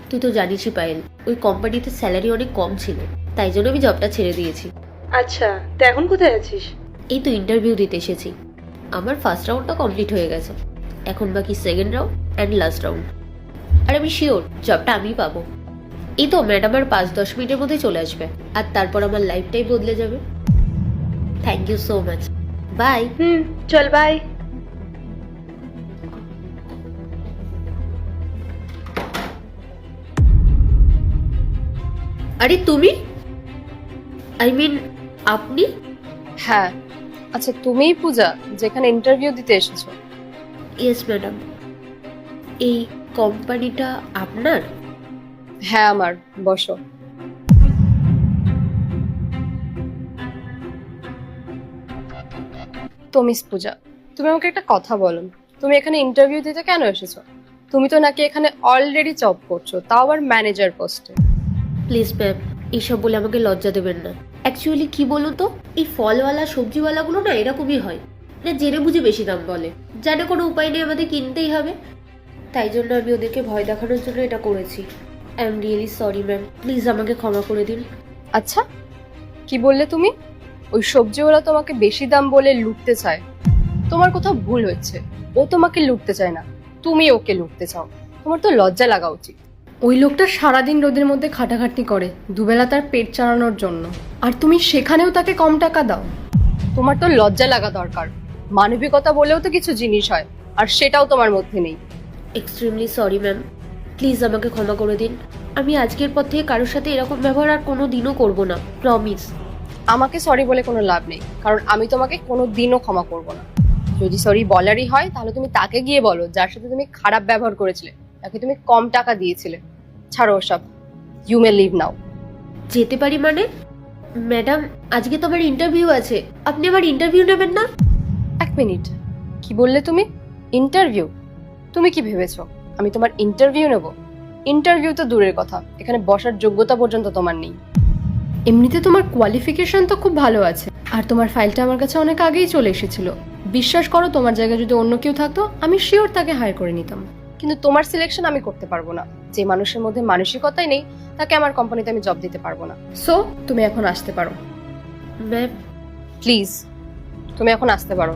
তুই তো জানিসই পায়েল, ওই কোম্পানিতে স্যালারি অনেক কম ছিল, তাই জন্য আমি জবটা ছেড়ে দিয়েছি। আচ্ছা, তো এখন কোথায় আছিস? এই তো ইন্টারভিউ দিতে এসেছি। আমার ফার্স্ট রাউন্ডটা কমপ্লিট হয়ে গেছে, এখন বাকি second round and last round. আর আমি শিওর জবটা আমিই পাবো। এই তো ম্যাডাম আর 5-10 মিনিটের মধ্যে চলে আসবে, আর তারপর আমার লাইফটাই বদলে যাবে। Thank you so much, bye. চল বাই। আরে তুমি, আই মিন আপনি? হ্যাঁ, আচ্ছা তুমিই পূজা যেখানে ইন্টারভিউ দিতে এসেছো? Yes madam. এই কোম্পানিটা আপনার? হ্যাঁ আমার, বসো। তো মিস পূজা, তুমি আমাকে একটা কথা বলো, তুমি এখানে ইন্টারভিউ দিতে কেন এসেছো? তুমি তো নাকি এখানে অলরেডি জব করছো, তাও আবার ম্যানেজার পোস্টে। প্লিজ ম্যাম, এইসব বলে আমাকে লজ্জা দেবেন না। অ্যাকচুয়ালি কি বলুন তো, এই ফলওয়ালা সবজিওয়ালাগুলো না এরকমই হয়, না জেনে বুঝে বেশি দাম বলে, জানে কোনো উপায় নেই আমাদের কিনতেই হবে। তাই জন্য আমি ওদেরকে ভয় দেখানোর জন্য এটা করেছি। I am really sorry ma'am, please আমাকে ক্ষমা করে দিন। আচ্ছা, কি বললে তুমি? ওই সবজিওয়ালা তোমাকে বেশি দাম বলে লুটতে চায়? তোমার কোথাও ভুল হচ্ছে, ও তোমাকে লুটতে চায় না, তুমি ওকে লুটতে চাও। তোমার তো লজ্জা লাগা উচিত। ওই লোকটা সারাদিন রোদের মধ্যে খাটাখাটনি করে দুবেলা তার পেট চালানোর জন্য, আর তুমি সেখানেও তাকে কম টাকা দাও। তোমার তো লজ্জা লাগা দরকার। মানবিকতা বলেও তো কিছু জিনিস হয়, আর সেটাও তোমার মধ্যে নেই। এক্সট্রিমলি সরি ম্যাম, প্লিজ আমাকে ক্ষমা করে দিন। আমি আজকের পর থেকে কারোর সাথে এরকম ব্যবহার আর কোনো দিনও করবো না, প্রমিস। আমাকে সরি বলে কোনো লাভ নেই, কারণ আমি তোমাকে কোনো দিনও ক্ষমা করব না। যদি সরি বলারই হয় তাহলে তুমি তাকে গিয়ে বলো যার সাথে তুমি খারাপ ব্যবহার করেছিলে, তাকে তুমি কম টাকা দিয়েছিলে। ছাড়ো ওসব, ইউ মে লিভ নাও। যেতে পারি মানে? ম্যাডাম, আজকে তো আমার ইন্টারভিউ আছে, আপনি আমার ইন্টারভিউ নেবেন না? এক মিনিট, কি বললে তুমি? ইন্টারভিউ? তুমি কি ভেবেছো আমি তোমার ইন্টারভিউ নেব? ইন্টারভিউ তো দূরের কথা, এখানে বসার যোগ্যতা পর্যন্ত তোমার নেই। এমনিতে তোমার কোয়ালিফিকেশন তো খুব ভালো আছে, আর তোমার ফাইলটা আমার কাছে অনেক আগেই চলে এসেছিল। বিশ্বাস করো, তোমার জায়গায় যদি অন্য কেউ থাকতো আমি শিওর তাকে হায়ার করে নিতাম। কিন্তু তোমার সিলেকশন আমি করতে পারবো না। যে মানুষের মধ্যে মানসিকতাই নেই তাকে আমার কোম্পানিতে আমি জব দিতে পারবো না। সো তুমি এখন আসতে পারো। ম্যাম, প্লিজ, তুমি এখন আসতে পারো।